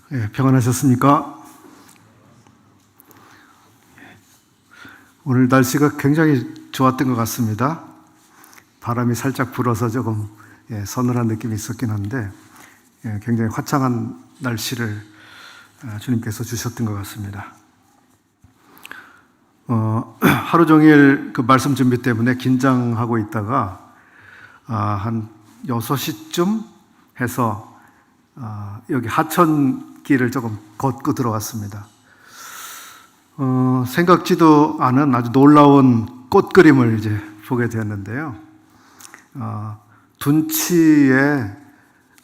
평안하셨습니까? 오늘 날씨가 굉장히 좋았던 것 같습니다. 바람이 살짝 불어서 조금 서늘한 느낌이 있었긴 한데 굉장히 화창한 날씨를 주님께서 주셨던 것 같습니다. 하루 종일 그 말씀 준비 때문에 긴장하고 있다가 한 6시쯤 해서 여기 하천길을 조금 걷고 들어왔습니다. 생각지도 않은 아주 놀라운 꽃 그림을 이제 보게 되었는데요. 둔치에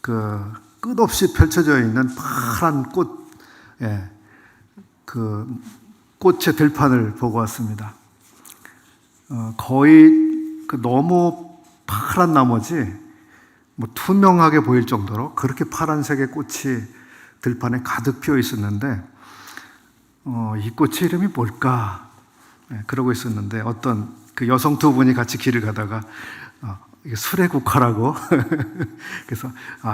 그 끝없이 펼쳐져 있는 파란 꽃, 그 꽃의 들판을 보고 왔습니다. 거의 그 너무 파란 나머지 투명하게 보일 정도로 그렇게 파란색의 꽃이 들판에 가득 피어 있었는데 이 꽃의 이름이 뭘까? 그러고 있었는데 어떤 그 여성 두 분이 같이 길을 가다가 이게 수레국화라고 그래서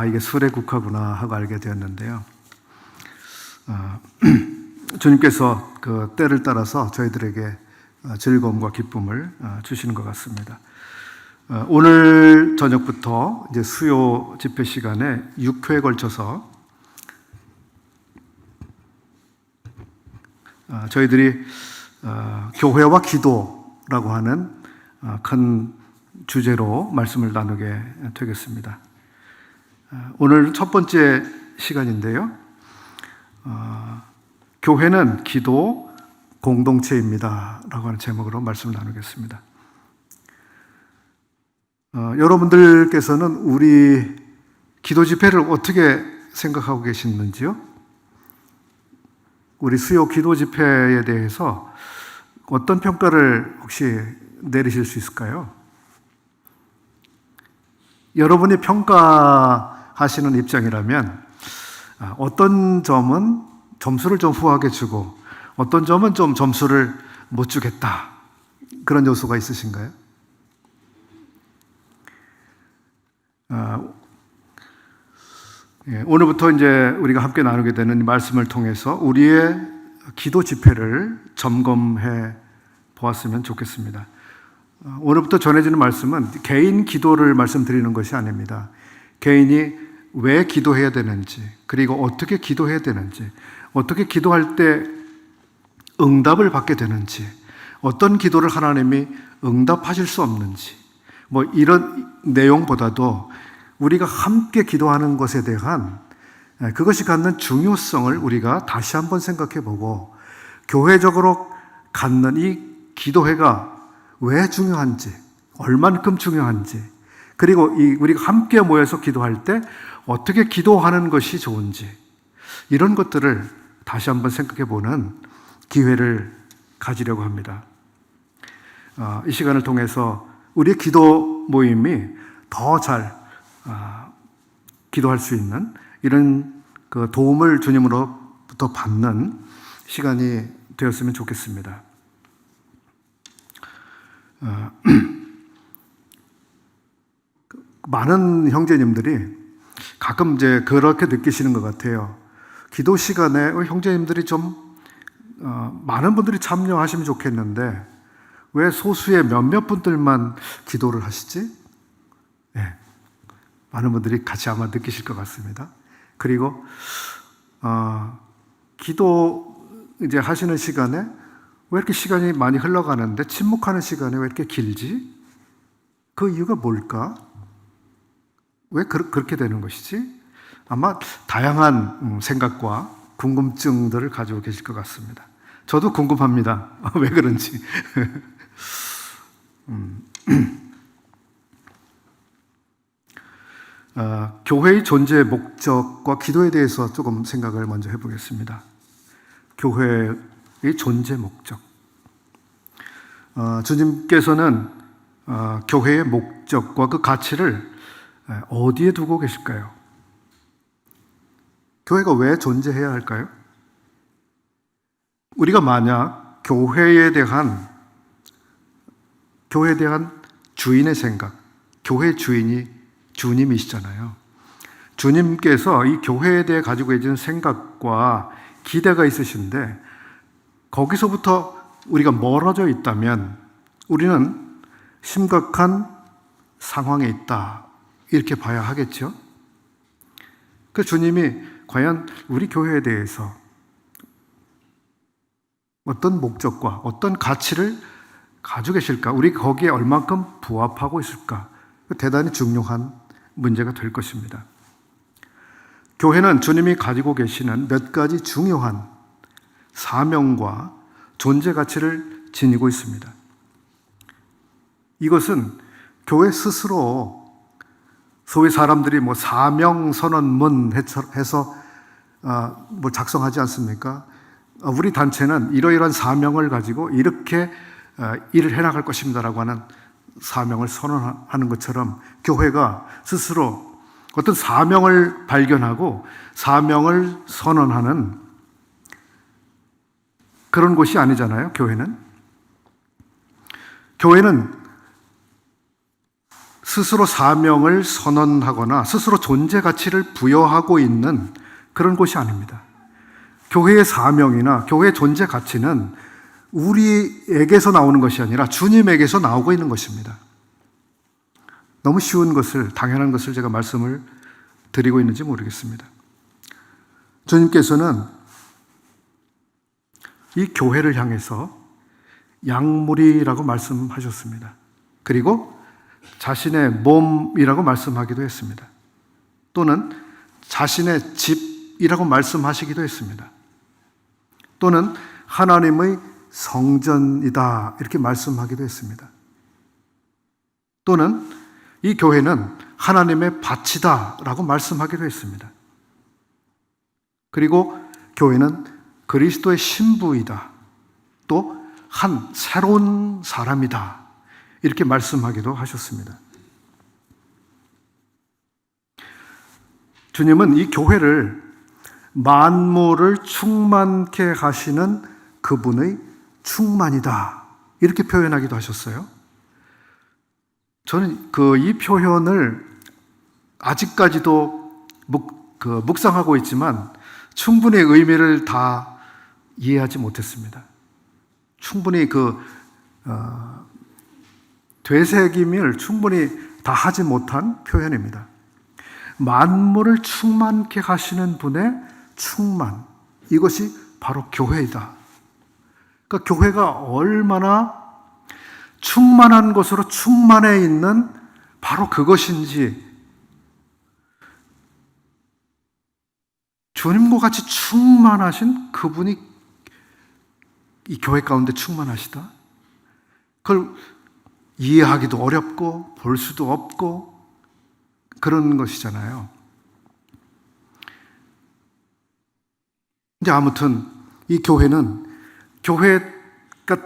이게 수레국화구나 하고 알게 되었는데요. 주님께서 그 때를 따라서 저희들에게 즐거움과 기쁨을 주시는 것 같습니다. 오늘 저녁부터 이제 수요 집회 시간에 6회에 걸쳐서 저희들이 교회와 기도라고 하는 큰 주제로 말씀을 나누게 되겠습니다. 오늘 첫 번째 시간인데요. 교회는 기도 공동체입니다 라고 하는 제목으로 말씀을 나누겠습니다. 여러분들께서는 우리 기도 집회를 어떻게 생각하고 계시는지요? 우리 수요 기도 집회에 대해서 어떤 평가를 혹시 내리실 수 있을까요? 여러분이 평가하시는 입장이라면 어떤 점은 점수를 좀 후하게 주고 어떤 점은 좀 점수를 못 주겠다, 그런 요소가 있으신가요? 오늘부터 이제 우리가 함께 나누게 되는 말씀을 통해서 우리의 기도 집회를 점검해 보았으면 좋겠습니다. 오늘부터 전해지는 말씀은 개인 기도를 말씀드리는 것이 아닙니다. 개인이 왜 기도해야 되는지, 그리고 어떻게 기도해야 되는지, 어떻게 기도할 때 응답을 받게 되는지, 어떤 기도를 하나님이 응답하실 수 없는지, 이런 내용보다도 우리가 함께 기도하는 것에 대한 그것이 갖는 중요성을 우리가 다시 한번 생각해 보고, 교회적으로 갖는 이 기도회가 왜 중요한지, 얼만큼 중요한지, 그리고 우리가 함께 모여서 기도할 때 어떻게 기도하는 것이 좋은지, 이런 것들을 다시 한번 생각해 보는 기회를 가지려고 합니다. 이 시간을 통해서 우리의 기도 모임이 더 잘 기도할 수 있는 이런 그 도움을 주님으로부터 받는 시간이 되었으면 좋겠습니다. 많은 형제님들이 가끔 이제 그렇게 느끼시는 것 같아요. 기도 시간에 형제님들이 좀 많은 분들이 참여하시면 좋겠는데 왜 소수의 몇몇 분들만 기도를 하시지? 많은 분들이 같이 아마 느끼실 것 같습니다. 그리고 기도 이제 하시는 시간에 왜 이렇게 시간이 많이 흘러가는데 침묵하는 시간이 왜 이렇게 길지? 그 이유가 뭘까? 왜 그렇게 되는 것이지? 아마 다양한 생각과 궁금증들을 가지고 계실 것 같습니다. 저도 궁금합니다. 왜 그런지. 교회의 존재의 목적과 기도에 대해서 조금 생각을 먼저 해보겠습니다. 교회의 존재 목적. 주님께서는 교회의 목적과 그 가치를 어디에 두고 계실까요? 교회가 왜 존재해야 할까요? 우리가 만약 교회에 대한 주인의 생각, 교회 주인이 주님이시잖아요. 주님께서 이 교회에 대해 가지고 계신 생각과 기대가 있으신데 거기서부터 우리가 멀어져 있다면 우리는 심각한 상황에 있다 이렇게 봐야 하겠죠. 그 주님이 과연 우리 교회에 대해서 어떤 목적과 어떤 가치를 가지고 계실까? 우리 거기에 얼만큼 부합하고 있을까? 대단히 중요한 문제가 될 것입니다. 교회는 주님이 가지고 계시는 몇 가지 중요한 사명과 존재 가치를 지니고 있습니다. 이것은 교회 스스로 소위 사람들이 사명 선언문 해서 작성하지 않습니까? 우리 단체는 이러이러한 사명을 가지고 이렇게 일을 해나갈 것입니다라고 하는 사명을 선언하는 것처럼 교회가 스스로 어떤 사명을 발견하고 사명을 선언하는 그런 곳이 아니잖아요, 교회는. 교회는 스스로 사명을 선언하거나 스스로 존재 가치를 부여하고 있는 그런 곳이 아닙니다. 교회의 사명이나 교회의 존재 가치는 우리에게서 나오는 것이 아니라 주님에게서 나오고 있는 것입니다. 너무 쉬운 것을, 당연한 것을 제가 말씀을 드리고 있는지 모르겠습니다. 주님께서는 이 교회를 향해서 양무리라고 말씀하셨습니다. 그리고 자신의 몸이라고 말씀하기도 했습니다. 또는 자신의 집이라고 말씀하시기도 했습니다. 또는 하나님의 성전이다 이렇게 말씀하기도 했습니다. 또는 이 교회는 하나님의 밭이다 라고 말씀하기도 했습니다. 그리고 교회는 그리스도의 신부이다, 또 한 새로운 사람이다 이렇게 말씀하기도 하셨습니다. 주님은 이 교회를 만물을 충만케 하시는 그분의 충만이다 이렇게 표현하기도 하셨어요. 저는 이 표현을 아직까지도 묵상하고 있지만 충분히 의미를 다 이해하지 못했습니다. 충분히 되새김을 충분히 다 하지 못한 표현입니다. 만물을 충만케 하시는 분의 충만, 이것이 바로 교회이다. 그러니까 교회가 얼마나 충만한 것으로 충만해 있는 바로 그것인지, 주님과 같이 충만하신 그분이 이 교회 가운데 충만하시다? 그걸 이해하기도 어렵고 볼 수도 없고 그런 것이잖아요. 근데 아무튼 이 교회는 교회가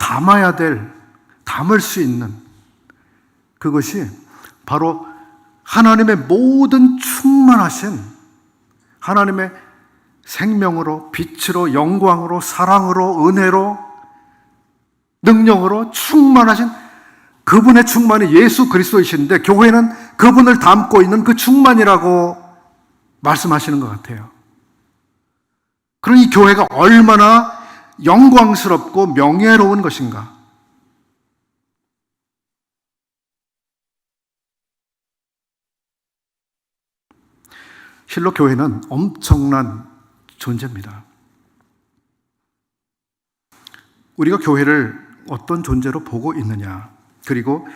담을 수 있는 그것이 바로 하나님의 모든 충만하신 하나님의 생명으로, 빛으로, 영광으로, 사랑으로, 은혜로, 능력으로 충만하신 그분의 충만이 예수 그리스도이신데 교회는 그분을 담고 있는 그 충만이라고 말씀하시는 것 같아요. 그러니 이 교회가 얼마나 영광스럽고 명예로운 것인가. 실로 교회는 엄청난 존재입니다. 우리가 교회를 어떤 존재로 보고 있느냐, 그리고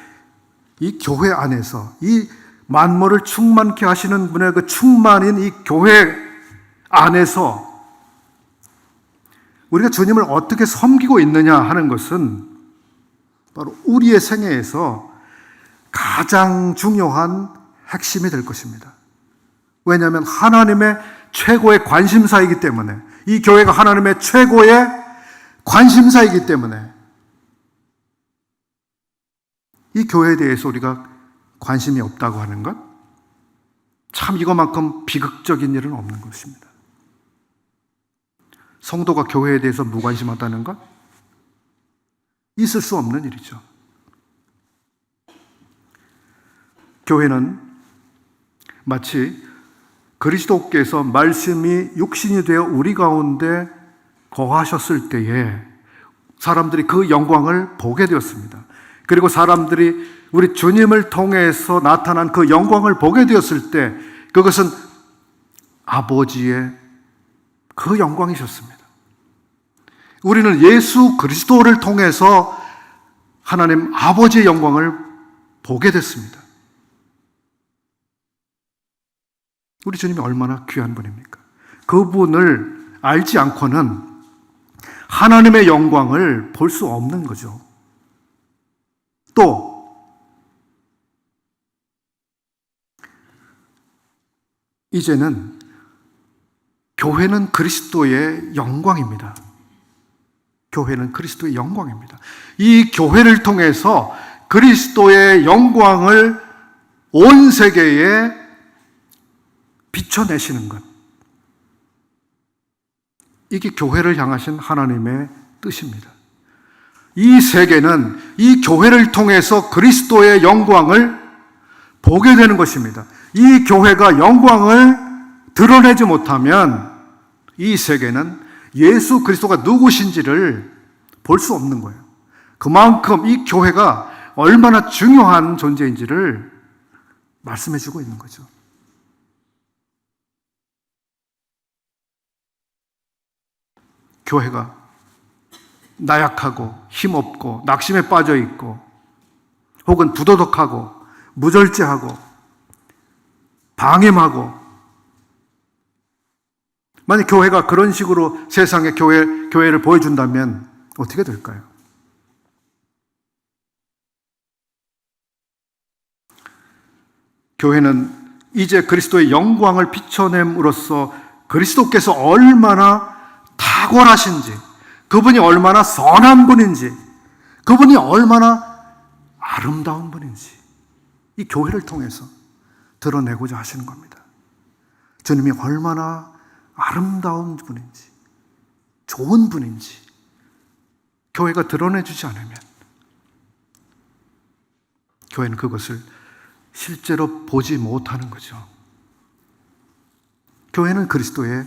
이 교회 안에서 이 만물을 충만케 하시는 분의 그 충만인 이 교회 안에서 우리가 주님을 어떻게 섬기고 있느냐 하는 것은 바로 우리의 생애에서 가장 중요한 핵심이 될 것입니다. 왜냐하면 하나님의 최고의 관심사이기 때문에, 이 교회가 하나님의 최고의 관심사이기 때문에 이 교회에 대해서 우리가 관심이 없다고 하는 것, 참 이것만큼 비극적인 일은 없는 것입니다. 성도가 교회에 대해서 무관심하다는 것, 있을 수 없는 일이죠. 교회는 마치 그리스도께서 말씀이 육신이 되어 우리 가운데 거하셨을 때에 사람들이 그 영광을 보게 되었습니다. 그리고 사람들이 우리 주님을 통해서 나타난 그 영광을 보게 되었을 때 그것은 아버지의 그 영광이셨습니다. 우리는 예수 그리스도를 통해서 하나님 아버지의 영광을 보게 됐습니다. 우리 주님이 얼마나 귀한 분입니까? 그분을 알지 않고는 하나님의 영광을 볼 수 없는 거죠. 또 이제는 교회는 그리스도의 영광입니다. 교회는 그리스도의 영광입니다. 이 교회를 통해서 그리스도의 영광을 온 세계에 비춰내시는 것. 이게 교회를 향하신 하나님의 뜻입니다. 이 세계는 이 교회를 통해서 그리스도의 영광을 보게 되는 것입니다. 이 교회가 영광을 드러내지 못하면 이 세계는 예수 그리스도가 누구신지를 볼 수 없는 거예요. 그만큼 이 교회가 얼마나 중요한 존재인지를 말씀해 주고 있는 거죠. 교회가 나약하고 힘없고 낙심에 빠져 있고 혹은 부도덕하고 무절제하고 방임하고 만약 교회가 그런 식으로 세상에 교회를 보여준다면 어떻게 될까요? 교회는 이제 그리스도의 영광을 비춰냄으로써 그리스도께서 얼마나 탁월하신지, 그분이 얼마나 선한 분인지, 그분이 얼마나 아름다운 분인지 이 교회를 통해서 드러내고자 하시는 겁니다. 주님이 얼마나 아름다운 분인지, 좋은 분인지 교회가 드러내주지 않으면 교회는 그것을 실제로 보지 못하는 거죠. 교회는 그리스도의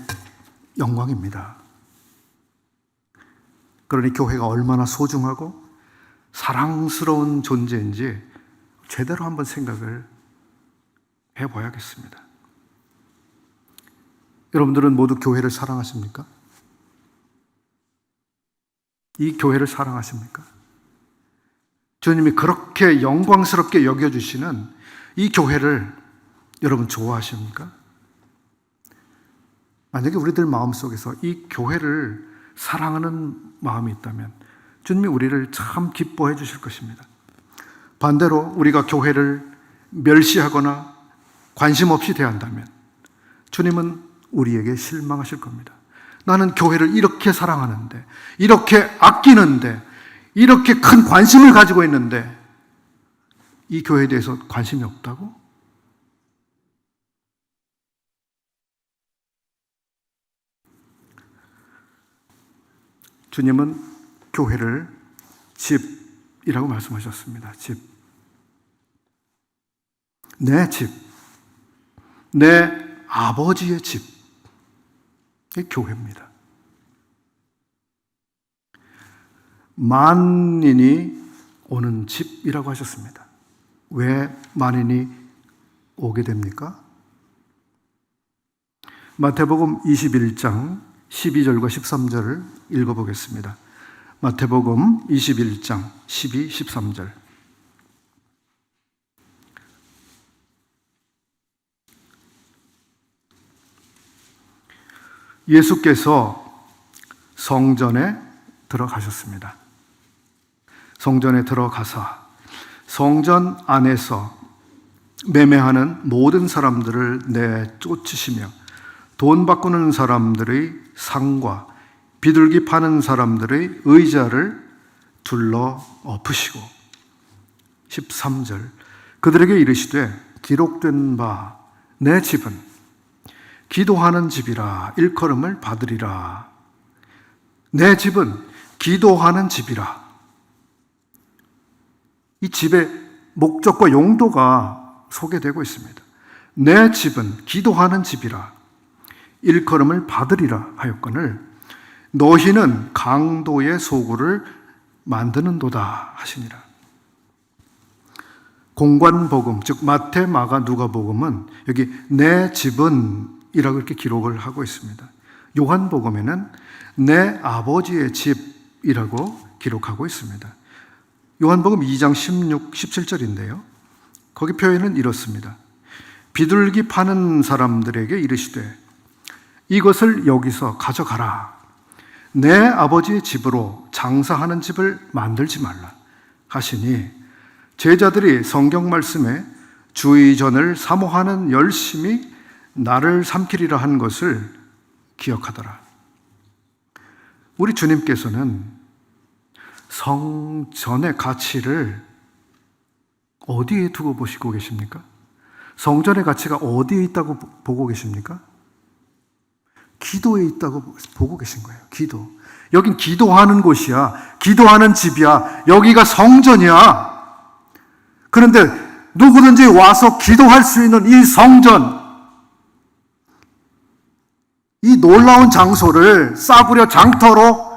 영광입니다. 그러니 교회가 얼마나 소중하고 사랑스러운 존재인지 제대로 한번 생각을 해봐야겠습니다. 여러분들은 모두 교회를 사랑하십니까? 이 교회를 사랑하십니까? 주님이 그렇게 영광스럽게 여겨주시는 이 교회를 여러분 좋아하십니까? 만약에 우리들 마음속에서 이 교회를 사랑하는 마음이 있다면 주님이 우리를 참 기뻐해 주실 것입니다. 반대로 우리가 교회를 멸시하거나 관심 없이 대한다면 주님은 우리에게 실망하실 겁니다. 나는 교회를 이렇게 사랑하는데, 이렇게 아끼는데, 이렇게 큰 관심을 가지고 있는데 이 교회에 대해서 관심이 없다고? 주님은 교회를 집이라고 말씀하셨습니다. 집. 내 집. 내 아버지의 집. 이게 교회입니다. 만인이 오는 집이라고 하셨습니다. 왜 만인이 오게 됩니까? 마태복음 21장 12절과 13절을 읽어보겠습니다. 마태복음 21장 12, 13절. 예수께서 성전에 들어가셨습니다. 성전에 들어가사 성전 안에서 매매하는 모든 사람들을 내쫓으시며 돈 바꾸는 사람들의 상과 비둘기 파는 사람들의 의자를 둘러 엎으시고 13절 그들에게 이르시되 기록된 바 내 집은 기도하는 집이라 일컬음을 받으리라. 내 집은 기도하는 집이라. 이 집의 목적과 용도가 소개되고 있습니다. 내 집은 기도하는 집이라 일컬음을 받으리라 하였거늘 너희는 강도의 소굴을 만드는도다 하시니라. 공관복음, 즉 마태, 마가, 누가복음은 여기 내 집은 이라고 이렇게 기록을 하고 있습니다. 요한복음에는 내 아버지의 집이라고 기록하고 있습니다. 요한복음 2장 16, 17절인데요. 거기 표현은 이렇습니다. 비둘기 파는 사람들에게 이르시되 이것을 여기서 가져가라. 내 아버지의 집으로 장사하는 집을 만들지 말라 하시니 제자들이 성경 말씀에 주의전을 사모하는 열심이 나를 삼키리라 한 것을 기억하더라. 우리 주님께서는 성전의 가치를 어디에 두고 보시고 계십니까? 성전의 가치가 어디에 있다고 보고 계십니까? 기도에 있다고 보고 계신 거예요. 기도. 여긴 기도하는 곳이야. 기도하는 집이야. 여기가 성전이야. 그런데 누구든지 와서 기도할 수 있는 이 성전, 이 놀라운 장소를 싸구려 장터로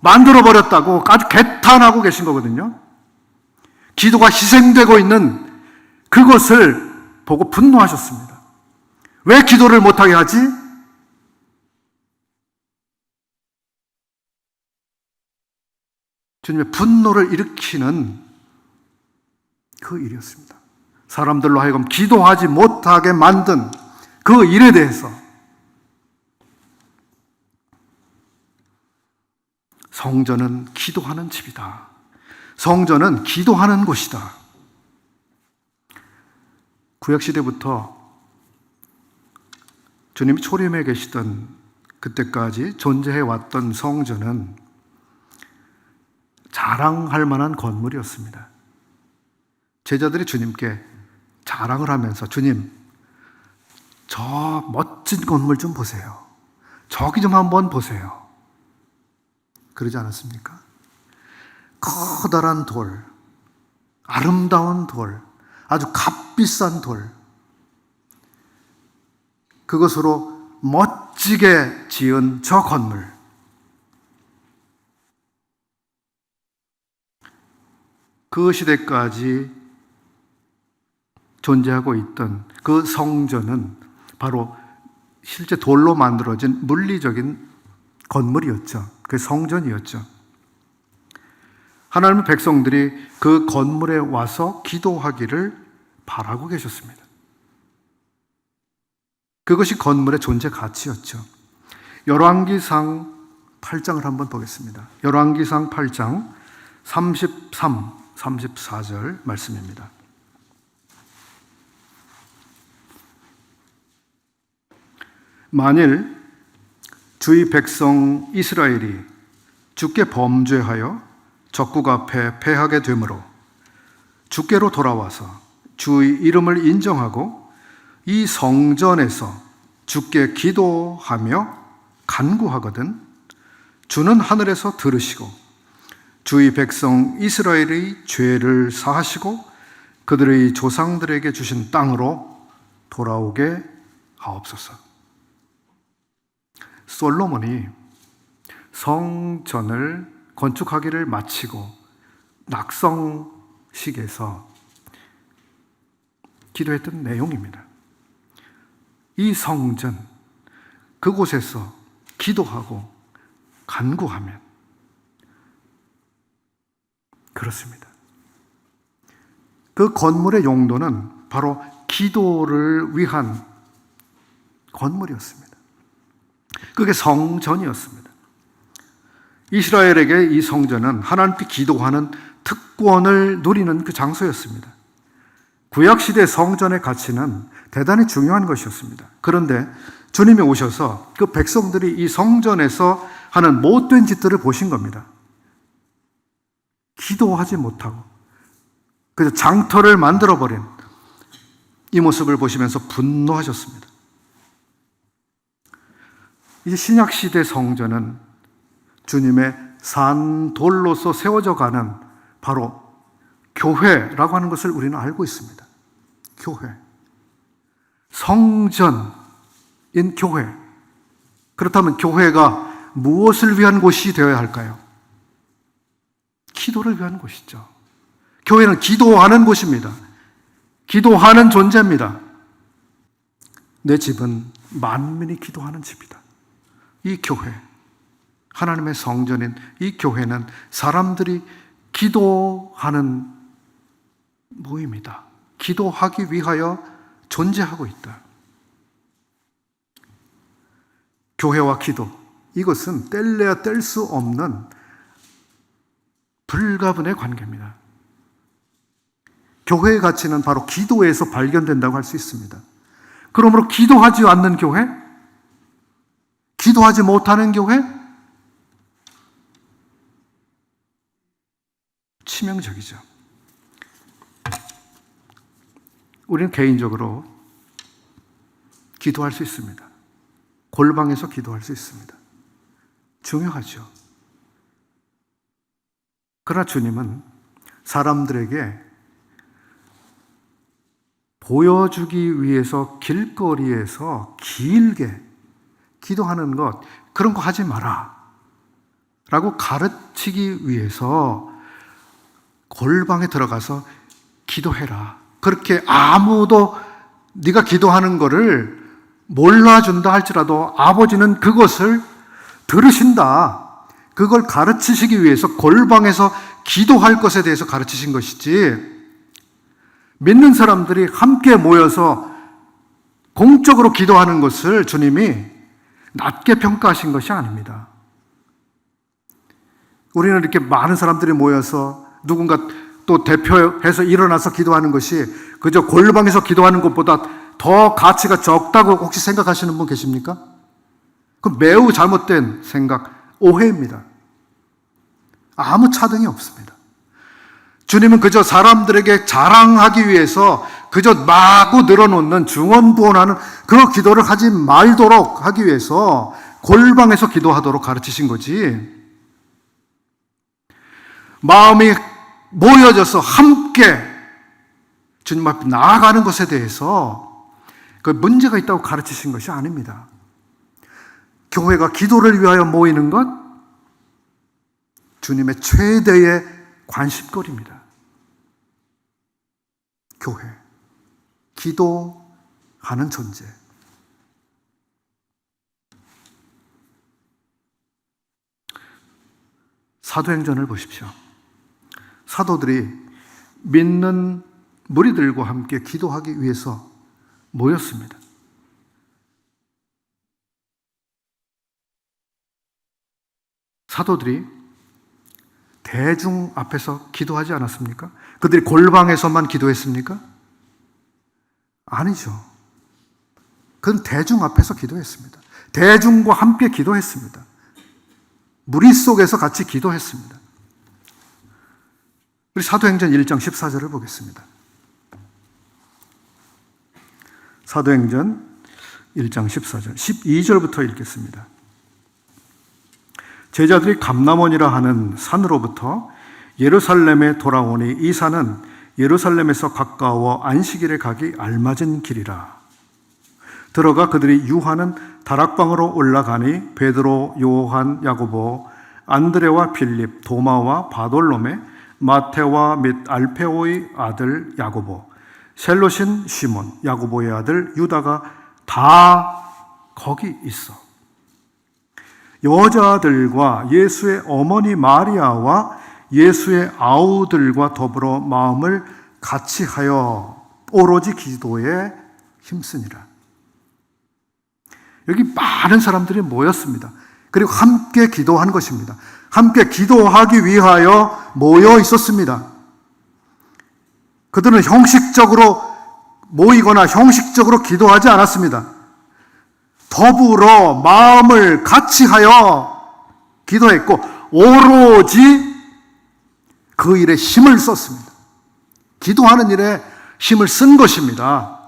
만들어버렸다고 아주 개탄하고 계신 거거든요. 기도가 희생되고 있는 그것을 보고 분노하셨습니다. 왜 기도를 못하게 하지? 주님의 분노를 일으키는 그 일이었습니다. 사람들로 하여금 기도하지 못하게 만든 그 일에 대해서 성전은 기도하는 집이다. 성전은 기도하는 곳이다. 구약시대부터 주님이 초림에 계시던 그때까지 존재해왔던 성전은 자랑할 만한 건물이었습니다. 제자들이 주님께 자랑을 하면서 주님, 저 멋진 건물 좀 보세요. 저기 좀 한번 보세요. 그러지 않았습니까? 커다란 돌, 아름다운 돌, 아주 값비싼 돌, 그것으로 멋지게 지은 저 건물, 그 시대까지 존재하고 있던 그 성전은 바로 실제 돌로 만들어진 물리적인 건물이었죠. 그 성전이었죠. 하나님의 백성들이 그 건물에 와서 기도하기를 바라고 계셨습니다. 그것이 건물의 존재 가치였죠. 열왕기상 8장을 한번 보겠습니다. 열왕기상 8장 33, 34절 말씀입니다. 만일 주의 백성 이스라엘이 주께 범죄하여 적국 앞에 패하게 되므로 주께로 돌아와서 주의 이름을 인정하고 이 성전에서 주께 기도하며 간구하거든 주는 하늘에서 들으시고 주의 백성 이스라엘의 죄를 사하시고 그들의 조상들에게 주신 땅으로 돌아오게 하옵소서. 솔로몬이 성전을 건축하기를 마치고 낙성식에서 기도했던 내용입니다. 이 성전, 그곳에서 기도하고 간구하면 그렇습니다. 그 건물의 용도는 바로 기도를 위한 건물이었습니다. 그게 성전이었습니다. 이스라엘에게 이 성전은 하나님께 기도하는 특권을 누리는 그 장소였습니다. 구약시대 성전의 가치는 대단히 중요한 것이었습니다. 그런데 주님이 오셔서 그 백성들이 이 성전에서 하는 못된 짓들을 보신 겁니다. 기도하지 못하고 그래서 장터를 만들어버린 이 모습을 보시면서 분노하셨습니다. 이제 신약시대 성전은 주님의 산돌로서 세워져 가는 바로 교회라고 하는 것을 우리는 알고 있습니다. 교회. 성전인 교회. 그렇다면 교회가 무엇을 위한 곳이 되어야 할까요? 기도를 위한 곳이죠. 교회는 기도하는 곳입니다. 기도하는 존재입니다. 내 집은 만민이 기도하는 집이다. 이 교회, 하나님의 성전인 이 교회는 사람들이 기도하는 모임이다. 기도하기 위하여 존재하고 있다. 교회와 기도, 이것은 뗄래야 뗄 수 없는 불가분의 관계입니다. 교회의 가치는 바로 기도에서 발견된다고 할 수 있습니다. 그러므로 기도하지 않는 교회, 기도하지 못하는 교회, 치명적이죠. 우리는 개인적으로 기도할 수 있습니다. 골방에서 기도할 수 있습니다. 중요하죠. 그러나 주님은 사람들에게 보여주기 위해서 길거리에서 길게 기도하는 것, 그런 거 하지 마라 라고 가르치기 위해서 골방에 들어가서 기도해라. 그렇게 아무도 네가 기도하는 거를 몰라준다 할지라도 아버지는 그것을 들으신다. 그걸 가르치시기 위해서 골방에서 기도할 것에 대해서 가르치신 것이지, 믿는 사람들이 함께 모여서 공적으로 기도하는 것을 주님이 낮게 평가하신 것이 아닙니다. 우리는 이렇게 많은 사람들이 모여서 누군가 또 대표해서 일어나서 기도하는 것이 그저 골방에서 기도하는 것보다 더 가치가 적다고 혹시 생각하시는 분 계십니까? 그건 매우 잘못된 생각, 오해입니다. 아무 차등이 없습니다. 주님은 그저 사람들에게 자랑하기 위해서 그저 마구 늘어놓는 중언부언하는 그 기도를 하지 말도록 하기 위해서 골방에서 기도하도록 가르치신 거지, 마음이 모여져서 함께 주님 앞에 나아가는 것에 대해서 그 문제가 있다고 가르치신 것이 아닙니다. 교회가 기도를 위하여 모이는 것, 주님의 최대의 관심거리입니다. 교회, 기도하는 존재. 사도행전을 보십시오. 사도들이 믿는 무리들과 함께 기도하기 위해서 모였습니다. 사도들이 대중 앞에서 기도하지 않았습니까? 그들이 골방에서만 기도했습니까? 아니죠. 그건 대중 앞에서 기도했습니다. 대중과 함께 기도했습니다. 무리 속에서 같이 기도했습니다. 우리 사도행전 1장 14절을 보겠습니다. 사도행전 1장 14절, 12절부터 읽겠습니다. 제자들이 감람원이라 하는 산으로부터 예루살렘에 돌아오니 이 산은 예루살렘에서 가까워 안식일에 가기 알맞은 길이라. 들어가 그들이 유하는 다락방으로 올라가니 베드로, 요한, 야고보, 안드레와 빌립, 도마와 바돌로메, 마테와 및 알페오의 아들 야고보, 셀롯인 시몬, 야고보의 아들 유다가 다 거기 있어. 여자들과 예수의 어머니 마리아와 예수의 아우들과 더불어 마음을 같이 하여 오로지 기도에 힘쓰니라. 여기 많은 사람들이 모였습니다. 그리고 함께 기도한 것입니다. 함께 기도하기 위하여 모여 있었습니다. 그들은 형식적으로 모이거나 형식적으로 기도하지 않았습니다. 더불어 마음을 같이 하여 기도했고 오로지 그 일에 힘을 썼습니다. 기도하는 일에 힘을 쓴 것입니다.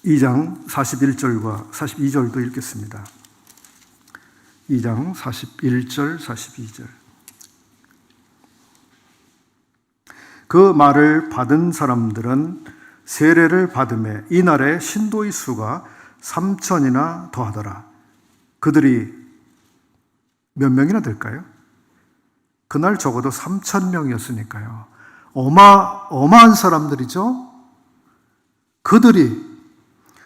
(2장) 41절과 42절도 읽겠습니다. 2장 41절 42절. 그 말을 받은 사람들은 세례를 받음에 이날에 신도의 수가 3,000이나 더하더라. 그들이 몇 명이나 될까요? 그날 적어도 3,000명이었으니까요. 어마어마한 사람들이죠. 그들이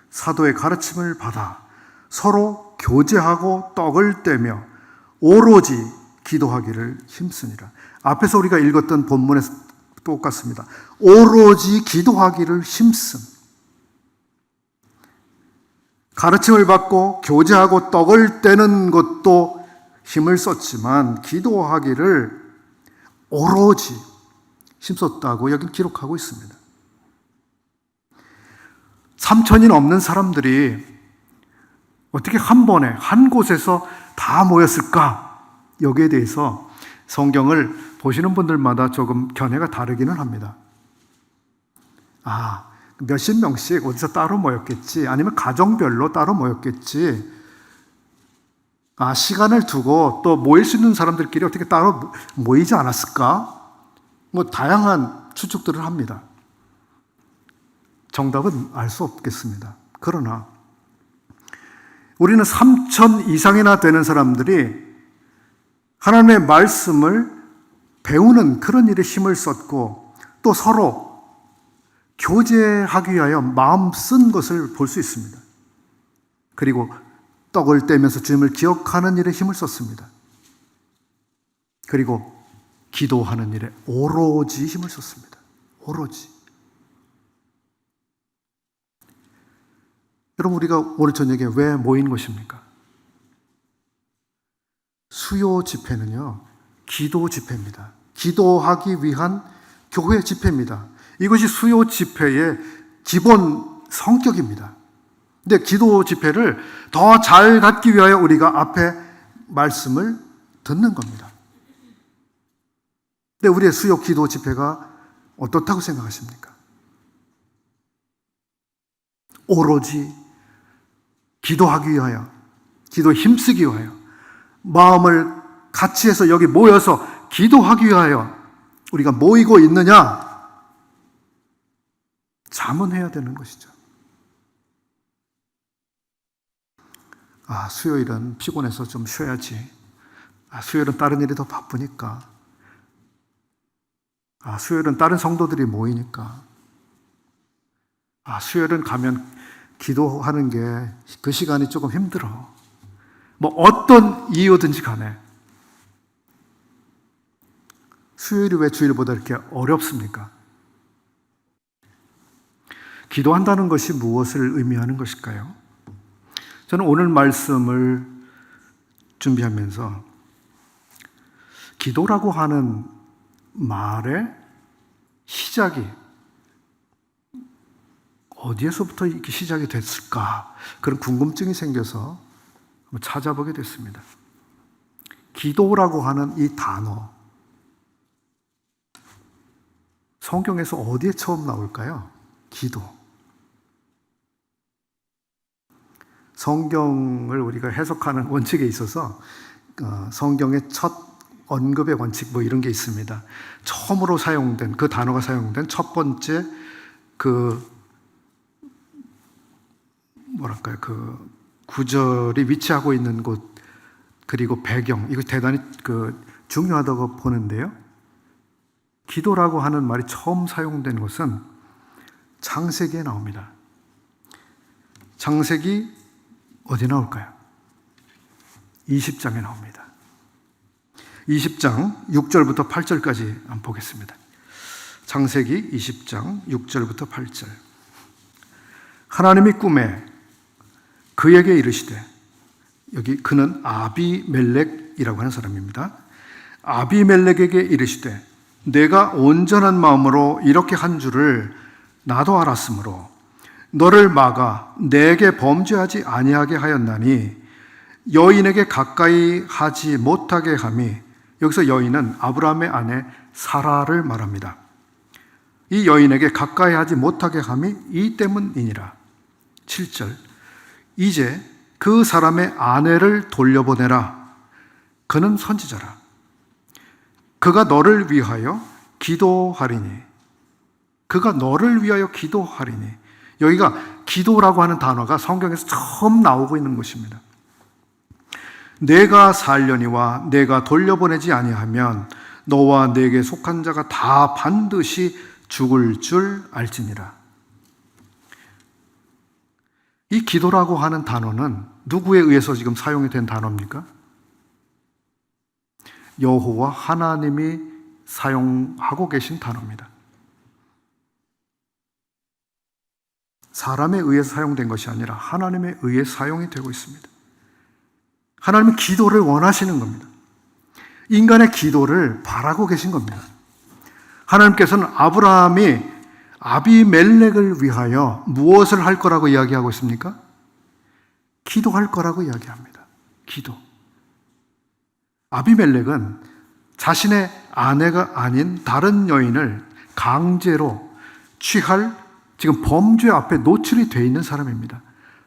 사도의 가르침을 받아 서로 교제하고 떡을 떼며 오로지 기도하기를 힘쓰니라. 앞에서 우리가 읽었던 본문에서 똑같습니다. 오로지 기도하기를 힘씀. 가르침을 받고 교제하고 떡을 떼는 것도 힘을 썼지만 기도하기를 오로지 힘썼다고 여기 기록하고 있습니다. 3,000이 넘는 사람들이 어떻게 한 번에 한 곳에서 다 모였을까? 여기에 대해서 성경을 보시는 분들마다 조금 견해가 다르기는 합니다. 몇십 명씩 어디서 따로 모였겠지, 아니면 가정별로 따로 모였겠지, 시간을 두고 또 모일 수 있는 사람들끼리 어떻게 따로 모이지 않았을까? 다양한 추측들을 합니다. 정답은 알 수 없겠습니다. 그러나 우리는 3,000 이상이나 되는 사람들이 하나님의 말씀을 배우는 그런 일에 힘을 썼고 또 서로 교제하기 위하여 마음 쓴 것을 볼 수 있습니다. 그리고 떡을 떼면서 주님을 기억하는 일에 힘을 썼습니다. 그리고 기도하는 일에 오로지 힘을 썼습니다. 오로지. 여러분, 우리가 오늘 저녁에 왜 모인 것입니까? 수요 집회는요, 기도 집회입니다. 기도하기 위한 교회 집회입니다. 이것이 수요 집회의 기본 성격입니다. 근데 기도 집회를 더 잘 갖기 위하여 우리가 앞에 말씀을 듣는 겁니다. 근데 우리의 수요 기도 집회가 어떻다고 생각하십니까? 오로지 기도하기 위하여, 기도에 힘쓰기 위하여, 마음을 같이 해서 여기 모여서 기도하기 위하여 우리가 모이고 있느냐? 자문해야 되는 것이죠. 수요일은 피곤해서 좀 쉬어야지. 수요일은 다른 일이 더 바쁘니까. 수요일은 다른 성도들이 모이니까. 수요일은 가면 기도하는 게 그 시간이 조금 힘들어. 어떤 이유든지 간에. 수요일이 왜 주일보다 이렇게 어렵습니까? 기도한다는 것이 무엇을 의미하는 것일까요? 저는 오늘 말씀을 준비하면서 기도라고 하는 말의 시작이 어디에서부터 이렇게 시작이 됐을까? 그런 궁금증이 생겨서 한번 찾아보게 됐습니다. 기도라고 하는 이 단어, 성경에서 어디에 처음 나올까요? 기도. 성경을 우리가 해석하는 원칙에 있어서 성경의 첫 언급의 원칙 이런 게 있습니다. 처음으로 사용된, 그 단어가 사용된 첫 번째 그 구절이 위치하고 있는 곳, 그리고 배경, 이거 대단히 중요하다고 보는데요. 기도라고 하는 말이 처음 사용된 것은 창세기에 나옵니다. 창세기 어디 나올까요? 20장에 나옵니다. 20장 6절부터 8절까지 한번 보겠습니다. 창세기 20장 6절부터 8절. 하나님이 꿈에 그에게 이르시되, 여기 그는 아비멜렉이라고 하는 사람입니다. 아비멜렉에게 이르시되, 내가 온전한 마음으로 이렇게 한 줄을 나도 알았으므로 너를 막아 내게 범죄하지 아니하게 하였나니 여인에게 가까이 하지 못하게 함이, 여기서 여인은 아브라함의 아내 사라를 말합니다. 이 여인에게 가까이 하지 못하게 함이 이 때문이니라. 7절. 이제 그 사람의 아내를 돌려보내라. 그는 선지자라. 그가 너를 위하여 기도하리니 그가 너를 위하여 기도하리니. 여기가 기도라고 하는 단어가 성경에서 처음 나오고 있는 것입니다. 내가 살려니와 내가 돌려보내지 아니하면 너와 내게 속한 자가 다 반드시 죽을 줄 알지니라. 이 기도라고 하는 단어는 누구에 의해서 지금 사용이 된 단어입니까? 여호와 하나님이 사용하고 계신 단어입니다. 사람에 의해서 사용된 것이 아니라 하나님에 의해 사용이 되고 있습니다. 하나님은 기도를 원하시는 겁니다. 인간의 기도를 바라고 계신 겁니다. 하나님께서는 아브라함이 아비멜렉을 위하여 무엇을 할 거라고 이야기하고 있습니까? 기도할 거라고 이야기합니다. 기도. 아비멜렉은 자신의 아내가 아닌 다른 여인을 강제로 취할 지금 범죄 앞에 노출이 되어 있는 사람입니다.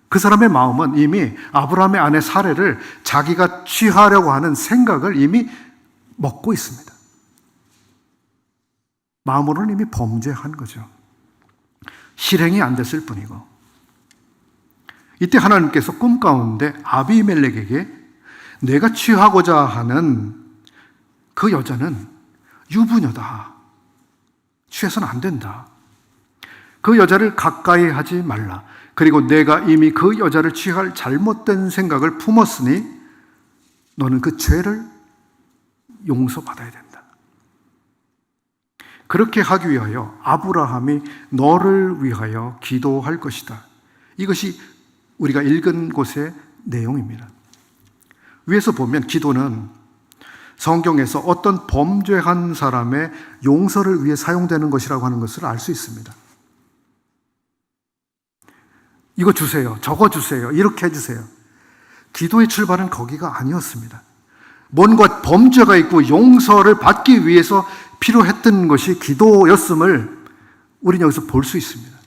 그 사람의 마음은 이미 아브라함의 아내 사레를 자기가 취하려고 하는 생각을 이미 먹고 있습니다. 마음으로는 이미 범죄한 거죠. 실행이 안 됐을 뿐이고. 이때 하나님께서 꿈 가운데 아비멜렉에게 내가 취하고자 하는 그 여자는 유부녀다. 취해서는 안 된다. 그 여자를 가까이 하지 말라. 그리고 내가 이미 그 여자를 취할 잘못된 생각을 품었으니 너는 그 죄를 용서받아야 된다. 그렇게 하기 위하여 아브라함이 너를 위하여 기도할 것이다. 이것이 우리가 읽은 곳의 내용입니다. 위에서 보면 기도는 성경에서 어떤 범죄한 사람의 용서를 위해 사용되는 것이라고 하는 것을 알 수 있습니다. 이거 주세요. 저거 주세요. 이렇게 해주세요. 기도의 출발은 거기가 아니었습니다. 뭔가 범죄가 있고 용서를 받기 위해서 필요했던 것이 기도였음을 우리는 여기서 볼 수 있습니다.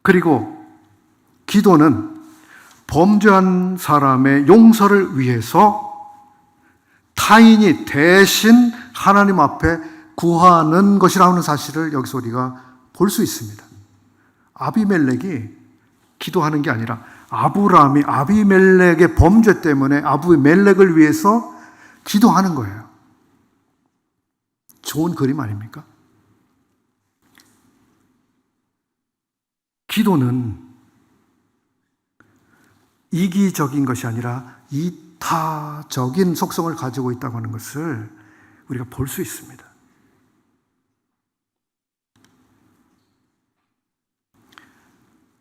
그리고 기도는 범죄한 사람의 용서를 위해서 타인이 대신 하나님 앞에 구하는 것이라는 사실을 여기서 우리가 볼 수 있습니다. 아비멜렉이 기도하는 게 아니라 아브라함이 아비멜렉의 범죄 때문에 아비멜렉을 위해서 기도하는 거예요. 좋은 그림 아닙니까? 기도는 이기적인 것이 아니라 이타적인 속성을 가지고 있다고 하는 것을 우리가 볼 수 있습니다.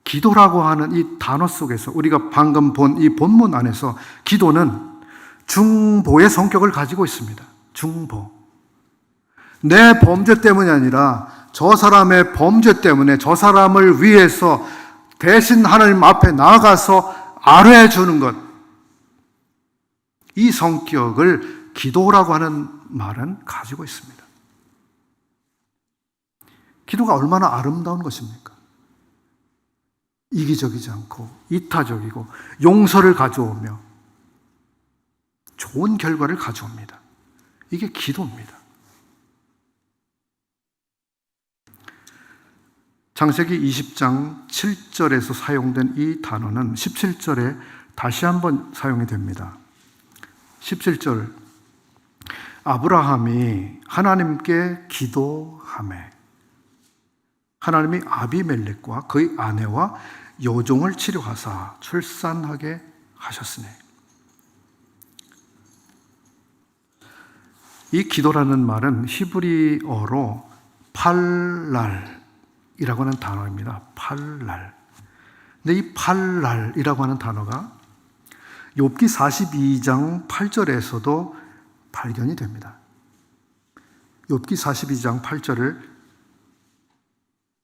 기도라고 하는 이 단어 속에서 우리가 방금 본 이 본문 안에서 기도는 중보의 성격을 가지고 있습니다. 중보. 내 범죄 때문이 아니라 저 사람의 범죄 때문에 저 사람을 위해서 대신 하나님 앞에 나아가서 아뢰 주는 것. 이 성격을 기도라고 하는 말은 가지고 있습니다. 기도가 얼마나 아름다운 것입니까? 이기적이지 않고 이타적이고 용서를 가져오며 좋은 결과를 가져옵니다. 이게 기도입니다. 창세기 20장 7절에서 사용된 이 단어는 17절에 다시 한번 사용이 됩니다. 17절 아브라함이 하나님께 기도하매 하나님이 아비멜렉과 그의 아내와 여종을 치료하사 출산하게 하셨으니. 이 기도라는 말은 히브리어로 팔랄이라고 하는 단어입니다. 팔랄. 근데 이 팔랄이라고 하는 단어가 욥기 42장 8절에서도 발견이 됩니다. 욥기 42장 8절을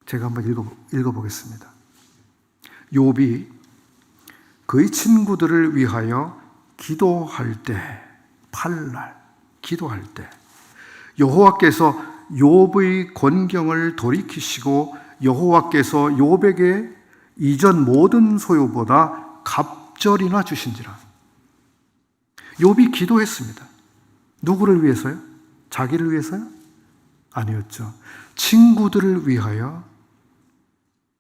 제가 한번 읽어보겠습니다. 욥이 그의 친구들을 위하여 기도할 때, 팔날, 기도할 때 여호와께서 욥의 권경을 돌이키시고 여호와께서 욥에게 이전 모든 소유보다 갑절이나 주신지라. 욥이 기도했습니다. 누구를 위해서요? 자기를 위해서요? 아니었죠. 친구들을 위하여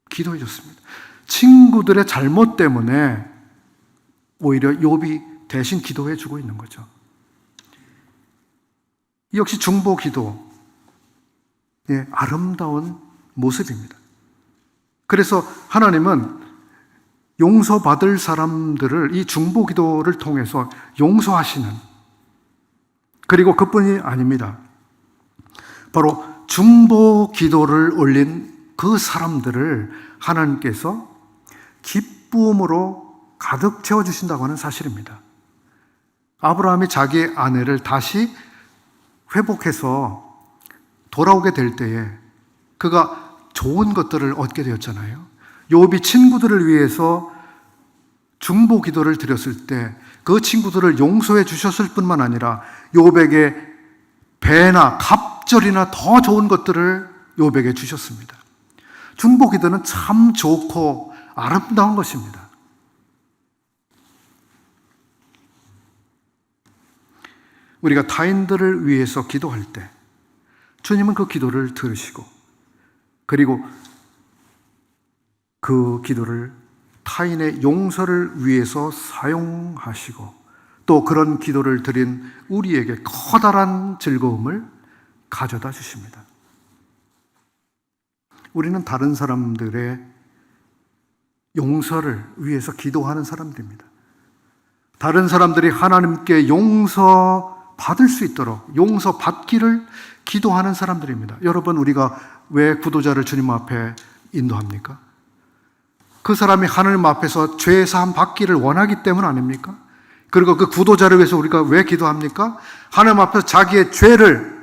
기도해 줬습니다. 친구들의 잘못 때문에 오히려 욥이 대신 기도해 주고 있는 거죠. 역시 중보 기도의 아름다운 모습입니다. 그래서 하나님은 용서받을 사람들을 이 중보 기도를 통해서 용서하시는, 그리고 그뿐이 아닙니다. 바로 중보 기도를 올린 그 사람들을 하나님께서 기쁨으로 가득 채워주신다고 하는 사실입니다. 아브라함이 자기 아내를 다시 회복해서 돌아오게 될 때에 그가 좋은 것들을 얻게 되었잖아요. 욥이 친구들을 위해서 중보 기도를 드렸을 때 그 친구들을 용서해 주셨을 뿐만 아니라 욥에게 배나 갑절이나 더 좋은 것들을 욥에게 주셨습니다. 중보 기도는 참 좋고 아름다운 것입니다. 우리가 타인들을 위해서 기도할 때 주님은 그 기도를 들으시고, 그리고 그 기도를 타인의 용서를 위해서 사용하시고, 또 그런 기도를 드린 우리에게 커다란 즐거움을 가져다 주십니다. 우리는 다른 사람들의 용서를 위해서 기도하는 사람들입니다. 다른 사람들이 하나님께 용서받을 수 있도록 용서받기를 기도하는 사람들입니다. 여러분, 우리가 왜 구도자를 주님 앞에 인도합니까? 그 사람이 하나님 앞에서 죄 사함 받기를 원하기 때문 아닙니까? 그리고 그 구도자를 위해서 우리가 왜 기도합니까? 하나님 앞에서 자기의 죄를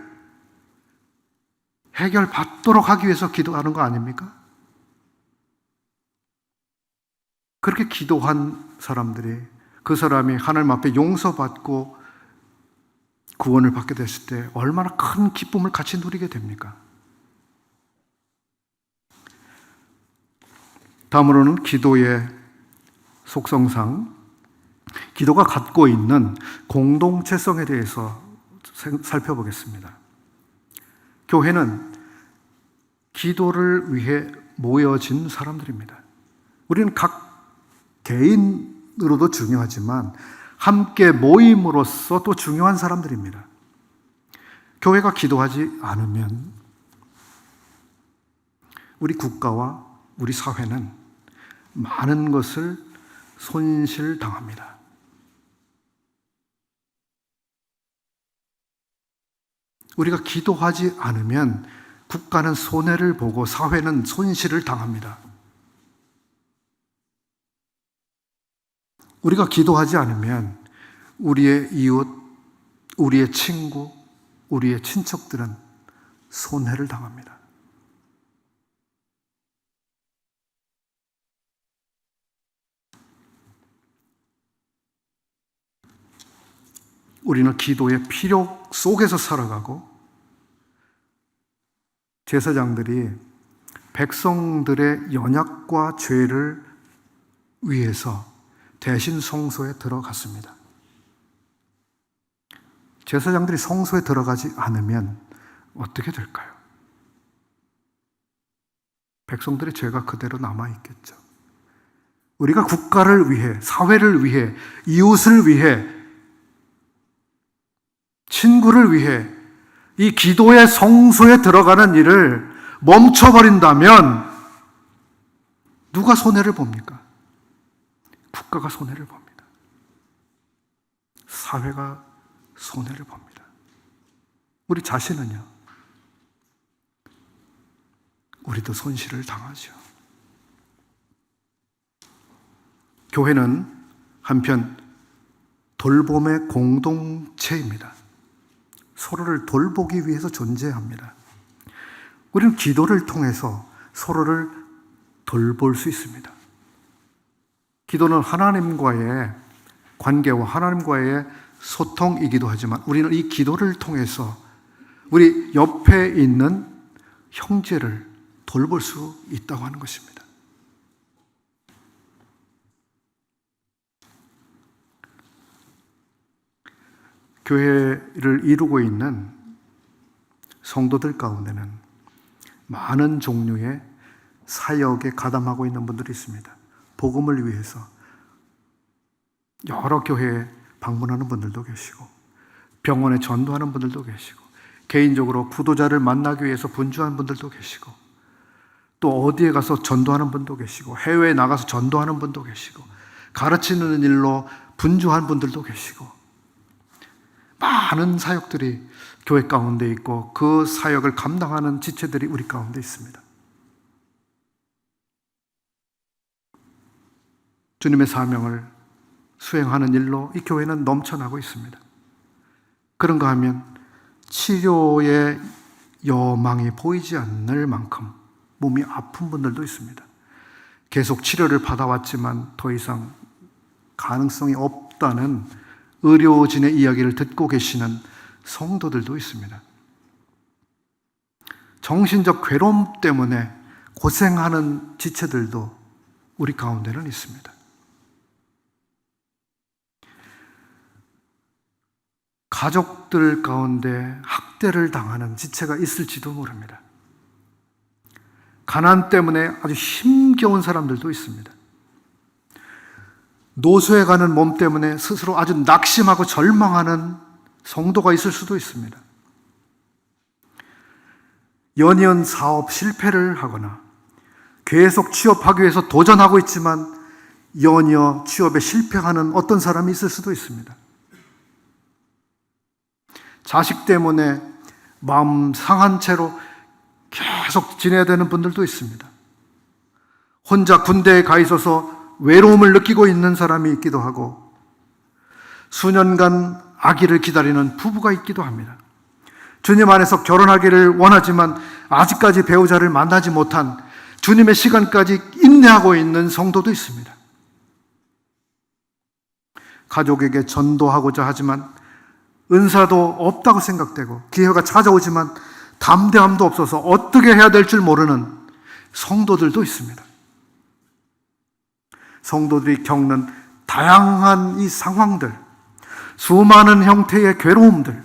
해결받도록 하기 위해서 기도하는 거 아닙니까? 그렇게 기도한 사람들이, 그 사람이 하나님 앞에 용서받고 구원을 받게 됐을 때 얼마나 큰 기쁨을 같이 누리게 됩니까? 다음으로는 기도의 속성상 기도가 갖고 있는 공동체성에 대해서 살펴보겠습니다. 교회는 기도를 위해 모여진 사람들입니다. 우리는 각 개인으로도 중요하지만 함께 모임으로서 또 중요한 사람들입니다. 교회가 기도하지 않으면 우리 국가와 우리 사회는 많은 것을 손실당합니다. 우리가 기도하지 않으면 국가는 손해를 보고 사회는 손실을 당합니다. 우리가 기도하지 않으면 우리의 이웃, 우리의 친구, 우리의 친척들은 손해를 당합니다. 우리는 기도의 필요 속에서 살아가고, 제사장들이 백성들의 연약과 죄를 위해서 대신 성소에 들어갔습니다. 제사장들이 성소에 들어가지 않으면 어떻게 될까요? 백성들의 죄가 그대로 남아있겠죠. 우리가 국가를 위해, 사회를 위해, 이웃을 위해, 친구를 위해 이 기도의 성소에 들어가는 일을 멈춰버린다면 누가 손해를 봅니까? 국가가 손해를 봅니다. 사회가 손해를 봅니다. 우리 자신은요, 우리도 손실을 당하죠. 교회는 한편 돌봄의 공동체입니다. 서로를 돌보기 위해서 존재합니다. 우리는 기도를 통해서 서로를 돌볼 수 있습니다. 기도는 하나님과의 관계와 하나님과의 소통이기도 하지만 우리는 이 기도를 통해서 우리 옆에 있는 형제를 돌볼 수 있다고 하는 것입니다. 교회를 이루고 있는 성도들 가운데는 많은 종류의 사역에 가담하고 있는 분들이 있습니다. 복음을 위해서 여러 교회에 방문하는 분들도 계시고, 병원에 전도하는 분들도 계시고, 개인적으로 구도자를 만나기 위해서 분주한 분들도 계시고, 또 어디에 가서 전도하는 분도 계시고, 해외에 나가서 전도하는 분도 계시고, 가르치는 일로 분주한 분들도 계시고, 많은 사역들이 교회 가운데 있고, 그 사역을 감당하는 지체들이 우리 가운데 있습니다. 주님의 사명을 수행하는 일로 이 교회는 넘쳐나고 있습니다. 그런가 하면 치료의 여망이 보이지 않을 만큼 몸이 아픈 분들도 있습니다. 계속 치료를 받아왔지만 더 이상 가능성이 없다는 의료진의 이야기를 듣고 계시는 성도들도 있습니다. 정신적 괴로움 때문에 고생하는 지체들도 우리 가운데는 있습니다. 가족들 가운데 학대를 당하는 지체가 있을지도 모릅니다. 가난 때문에 아주 힘겨운 사람들도 있습니다. 노쇠해 가는 몸 때문에 스스로 아주 낙심하고 절망하는 성도가 있을 수도 있습니다. 연이은 사업 실패를 하거나 계속 취업하기 위해서 도전하고 있지만 연이어 취업에 실패하는 어떤 사람이 있을 수도 있습니다. 자식 때문에 마음 상한 채로 계속 지내야 되는 분들도 있습니다. 혼자 군대에 가 있어서 외로움을 느끼고 있는 사람이 있기도 하고, 수년간 아기를 기다리는 부부가 있기도 합니다. 주님 안에서 결혼하기를 원하지만 아직까지 배우자를 만나지 못한, 주님의 시간까지 인내하고 있는 성도도 있습니다. 가족에게 전도하고자 하지만 은사도 없다고 생각되고, 기회가 찾아오지만 담대함도 없어서 어떻게 해야 될 줄 모르는 성도들도 있습니다. 성도들이 겪는 다양한 이 상황들, 수많은 형태의 괴로움들,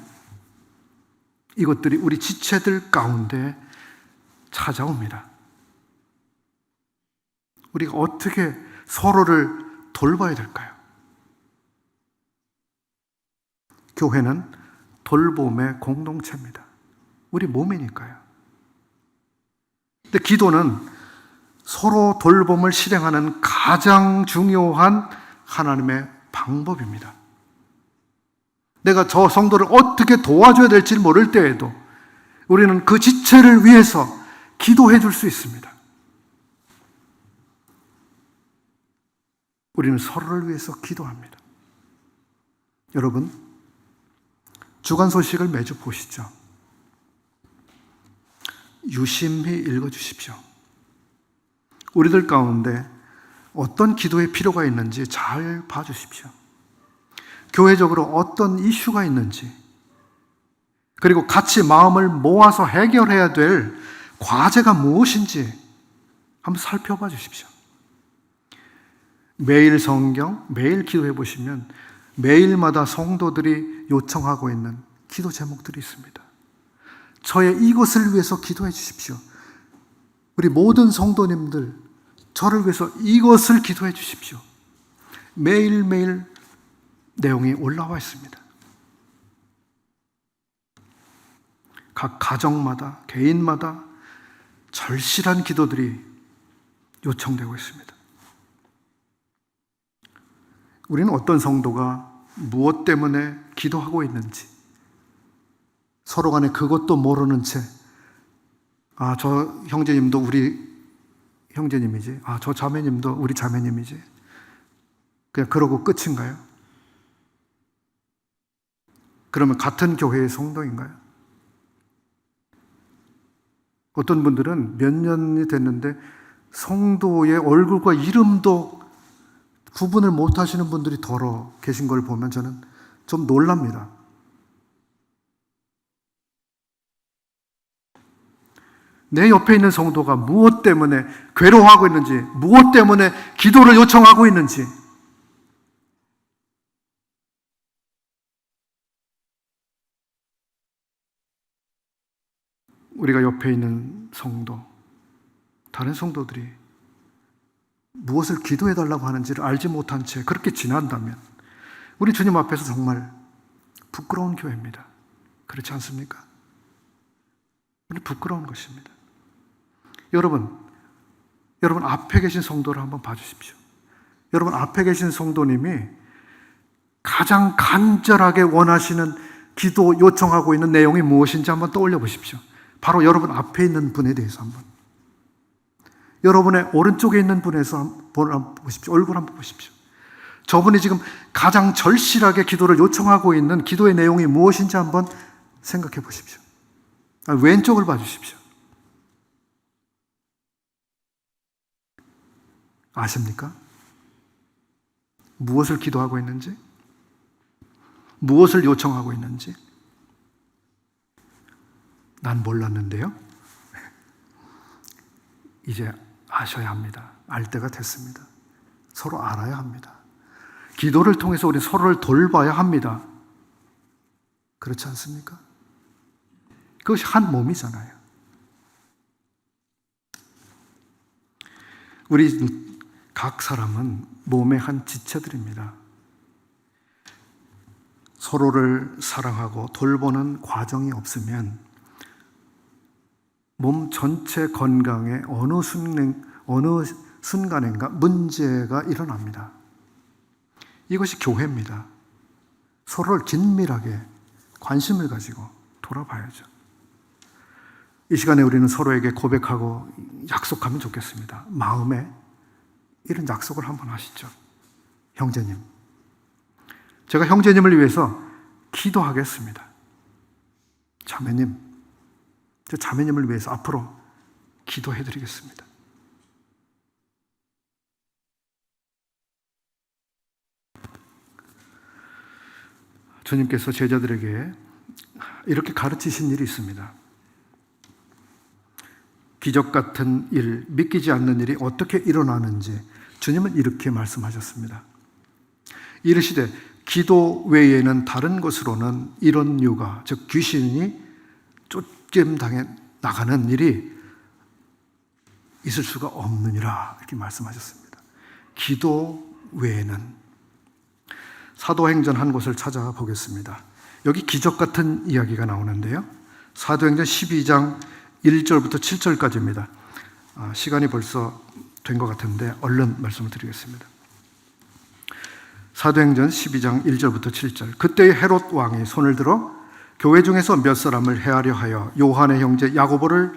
이것들이 우리 지체들 가운데 찾아옵니다. 우리가 어떻게 서로를 돌봐야 될까요? 교회는 돌봄의 공동체입니다. 우리 몸이니까요. 근데 기도는 서로 돌봄을 실행하는 가장 중요한 하나님의 방법입니다. 내가 저 성도를 어떻게 도와줘야 될지 모를 때에도 우리는 그 지체를 위해서 기도해 줄 수 있습니다. 우리는 서로를 위해서 기도합니다. 여러분, 주간 소식을 매주 보시죠. 유심히 읽어주십시오. 우리들 가운데 어떤 기도의 필요가 있는지 잘 봐주십시오. 교회적으로 어떤 이슈가 있는지, 그리고 같이 마음을 모아서 해결해야 될 과제가 무엇인지 한번 살펴봐 주십시오. 매일 성경, 매일 기도해 보시면 매일마다 성도들이 요청하고 있는 기도 제목들이 있습니다. 저의 이것을 위해서 기도해 주십시오. 우리 모든 성도님들, 저를 위해서 이것을 기도해 주십시오. 매일매일 내용이 올라와 있습니다. 각 가정마다, 개인마다 절실한 기도들이 요청되고 있습니다. 우리는 어떤 성도가 무엇 때문에 기도하고 있는지 서로 간에 그것도 모르는 채, 저 형제님도 우리 형제님이지, 저 자매님도 우리 자매님이지, 그냥 그러고 끝인가요? 그러면 같은 교회의 성도인가요? 어떤 분들은 몇 년이 됐는데 성도의 얼굴과 이름도 구분을 못 하시는 분들이 더러 계신 걸 보면 저는 좀 놀랍니다. 내 옆에 있는 성도가 무엇 때문에 괴로워하고 있는지, 무엇 때문에 기도를 요청하고 있는지, 우리가 옆에 있는 성도, 다른 성도들이 무엇을 기도해달라고 하는지를 알지 못한 채 그렇게 지난다면 우리 주님 앞에서 정말 부끄러운 교회입니다. 그렇지 않습니까? 우리 부끄러운 것입니다. 여러분 앞에 계신 성도를 한번 봐주십시오. 여러분 앞에 계신 성도님이 가장 간절하게 원하시는 기도 요청하고 있는 내용이 무엇인지 한번 떠올려 보십시오. 바로 여러분 앞에 있는 분에 대해서 한번. 여러분의 오른쪽에 있는 분에서 한번 보십시오. 얼굴 한번 보십시오. 저분이 지금 가장 절실하게 기도를 요청하고 있는 기도의 내용이 무엇인지 한번 생각해 보십시오. 왼쪽을 봐주십시오. 아십니까? 무엇을 기도하고 있는지? 무엇을 요청하고 있는지? 난 몰랐는데요. 이제 아셔야 합니다. 알 때가 됐습니다. 서로 알아야 합니다. 기도를 통해서 우리 서로를 돌봐야 합니다. 그렇지 않습니까? 그것이 한 몸이잖아요. 우리 각 사람은 몸의 한 지체들입니다. 서로를 사랑하고 돌보는 과정이 없으면 몸 전체 건강에 어느 순간인가 문제가 일어납니다. 이것이 교회입니다. 서로를 긴밀하게 관심을 가지고 돌아봐야죠. 이 시간에 우리는 서로에게 고백하고 약속하면 좋겠습니다. 마음에 이런 약속을 한번 하시죠. 형제님, 제가 형제님을 위해서 기도하겠습니다. 자매님, 저 자매님을 위해서 앞으로 기도해드리겠습니다. 주님께서 제자들에게 이렇게 가르치신 일이 있습니다. 기적 같은 일, 믿기지 않는 일이 어떻게 일어나는지 주님은 이렇게 말씀하셨습니다. 이르시되 기도 외에는 다른 것으로는 이런 유가, 즉 귀신이 쫓김당해 나가는 일이 있을 수가 없느니라 이렇게 말씀하셨습니다. 기도 외에는. 사도행전 한 곳을 찾아보겠습니다. 여기 기적 같은 이야기가 나오는데요. 사도행전 12장 1절부터 7절까지입니다. 시간이 벌써 된 것 같은데 얼른 말씀을 드리겠습니다. 사도행전 12장 1절부터 7절. 그때의 헤롯 왕이 손을 들어 교회 중에서 몇 사람을 해하려 하여 요한의 형제 야고보를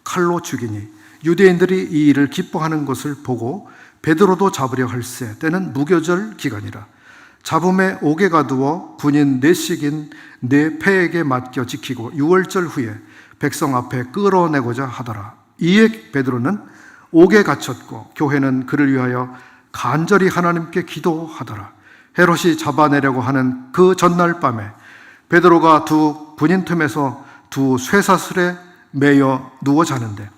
칼로 죽이니 유대인들이 이 일을 기뻐하는 것을 보고 베드로도 잡으려 할세. 때는 무교절 기간이라. 잡음에 옥에 가두어 군인 넷씩인 네 패에게 맡겨 지키고 6월절 후에 백성 앞에 끌어내고자 하더라. 이에 베드로는 옥에 갇혔고 교회는 그를 위하여 간절히 하나님께 기도하더라. 헤롯이 잡아내려고 하는 그 전날 밤에 베드로가 두 군인 틈에서 두 쇠사슬에 매여 누워 자는데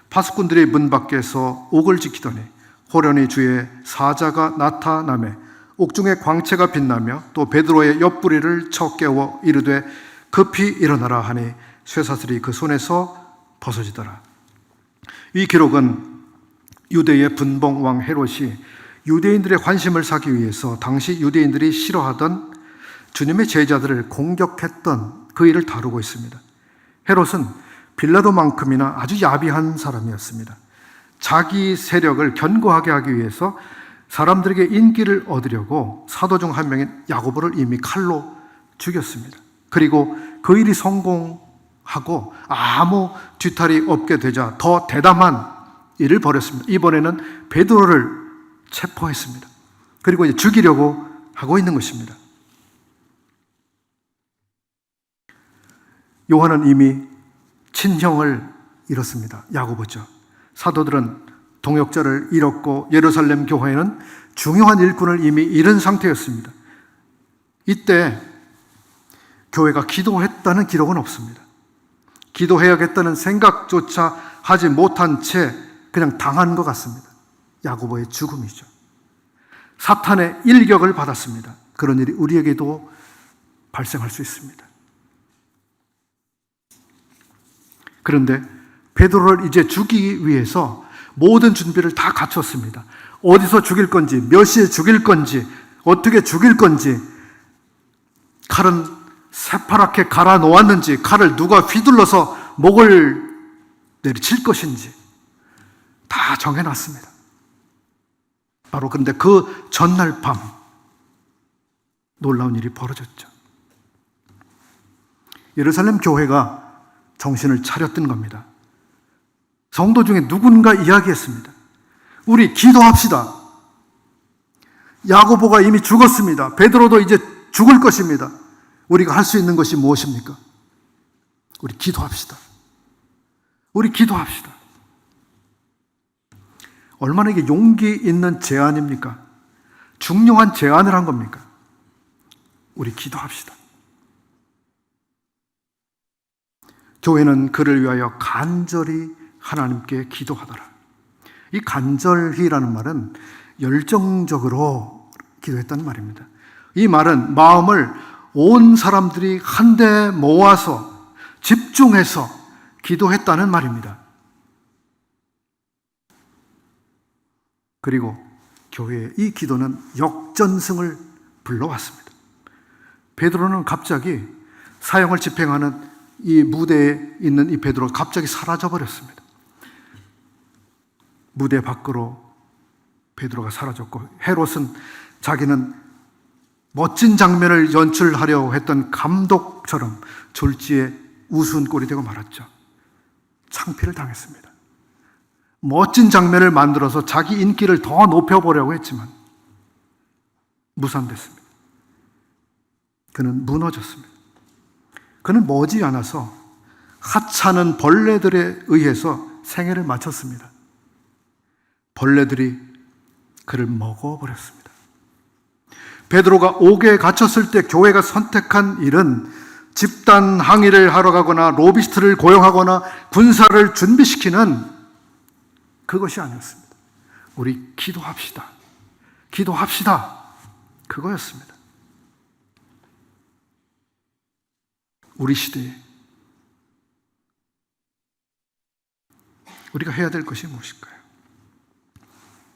파수꾼들이 문 밖에서 옥을 지키더니 호련히 주의 사자가 나타나매 옥중에 광채가 빛나며 또 베드로의 옆구리를 쳐 깨워 이르되 급히 일어나라 하니 쇠사슬이 그 손에서 벗어지더라. 이 기록은 유대의 분봉왕 헤롯이 유대인들의 관심을 사기 위해서 당시 유대인들이 싫어하던 주님의 제자들을 공격했던 그 일을 다루고 있습니다. 헤롯은 빌라도만큼이나 아주 야비한 사람이었습니다. 자기 세력을 견고하게 하기 위해서 사람들에게 인기를 얻으려고 사도 중 한 명인 야고보를 이미 칼로 죽였습니다. 그리고 그 일이 성공하고 아무 뒤탈이 없게 되자 더 대담한 일을 벌였습니다. 이번에는 베드로를 체포했습니다. 그리고 이제 죽이려고 하고 있는 것입니다. 요한은 이미 친형을 잃었습니다. 야고보죠. 사도들은 동역자를 잃었고 예루살렘 교회는 중요한 일꾼을 이미 잃은 상태였습니다. 이때 교회가 기도했다는 기록은 없습니다. 기도해야겠다는 생각조차 하지 못한 채 그냥 당한 것 같습니다. 야고보의 죽음이죠. 사탄의 일격을 받았습니다. 그런 일이 우리에게도 발생할 수 있습니다. 그런데 베드로를 이제 죽이기 위해서 모든 준비를 다 갖췄습니다. 어디서 죽일 건지, 몇 시에 죽일 건지, 어떻게 죽일 건지, 칼은 새파랗게 갈아 놓았는지, 칼을 누가 휘둘러서 목을 내리칠 것인지 다 정해놨습니다. 바로 그런데 그 전날 밤 놀라운 일이 벌어졌죠. 예루살렘 교회가 정신을 차렸던 겁니다. 성도 중에 누군가 이야기했습니다. 우리 기도합시다. 야고보가 이미 죽었습니다. 베드로도 이제 죽을 것입니다. 우리가 할 수 있는 것이 무엇입니까? 우리 기도합시다. 우리 기도합시다. 얼마나 이게 용기 있는 제안입니까? 중요한 제안을 한 겁니까? 우리 기도합시다. 교회는 그를 위하여 간절히 하나님께 기도하더라. 이 간절히라는 말은 열정적으로 기도했다는 말입니다. 이 말은 마음을 온 사람들이 한데 모아서 집중해서 기도했다는 말입니다. 그리고 교회의 이 기도는 역전승을 불러왔습니다. 베드로는 갑자기 사형을 집행하는 이 무대에 있는 이 베드로가 갑자기 사라져 버렸습니다. 무대 밖으로 베드로가 사라졌고, 헤롯은 자기는 멋진 장면을 연출하려고 했던 감독처럼 졸지에 우스운 꼴이 되고 말았죠. 창피를 당했습니다. 멋진 장면을 만들어서 자기 인기를 더 높여보려고 했지만 무산됐습니다. 그는 무너졌습니다. 그는 머지않아서 하찮은 벌레들에 의해서 생애를 마쳤습니다. 벌레들이 그를 먹어버렸습니다. 베드로가 옥에 갇혔을 때 교회가 선택한 일은 집단 항의를 하러 가거나 로비스트를 고용하거나 군사를 준비시키는 그것이 아니었습니다. 우리 기도합시다. 기도합시다. 그거였습니다. 우리 시대에 우리가 해야 될 것이 무엇일까요?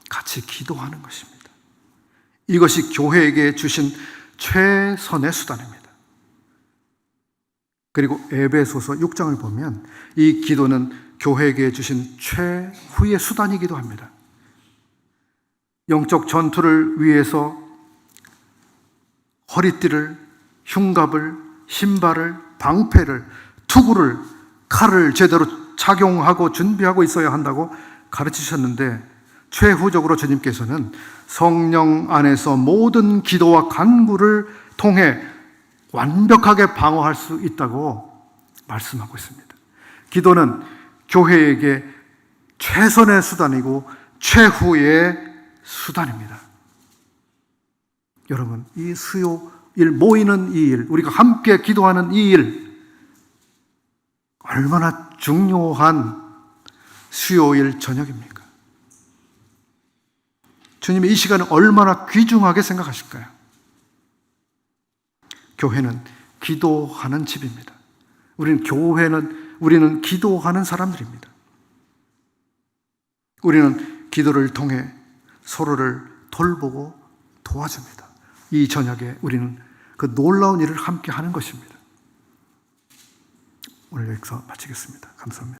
같이 기도하는 것입니다. 이것이 교회에게 주신 최선의 수단입니다. 그리고 에베소서 6장을 보면 이 기도는 교회에게 주신 최후의 수단이기도 합니다. 영적 전투를 위해서 허리띠를, 흉갑을, 신발을, 방패를, 투구를, 칼을 제대로 착용하고 준비하고 있어야 한다고 가르치셨는데, 최후적으로 주님께서는 성령 안에서 모든 기도와 간구를 통해 완벽하게 방어할 수 있다고 말씀하고 있습니다. 기도는 교회에게 최선의 수단이고 최후의 수단입니다. 여러분, 이 수요일 모이는 이 일, 우리가 함께 기도하는 이 일, 얼마나 중요한 수요일 저녁입니까? 주님이 이 시간을 얼마나 귀중하게 생각하실까요? 교회는 기도하는 집입니다. 우리는 기도하는 사람들입니다. 우리는 기도를 통해 서로를 돌보고 도와줍니다. 이 저녁에 우리는 그 놀라운 일을 함께 하는 것입니다. 오늘 여기서 마치겠습니다. 감사합니다.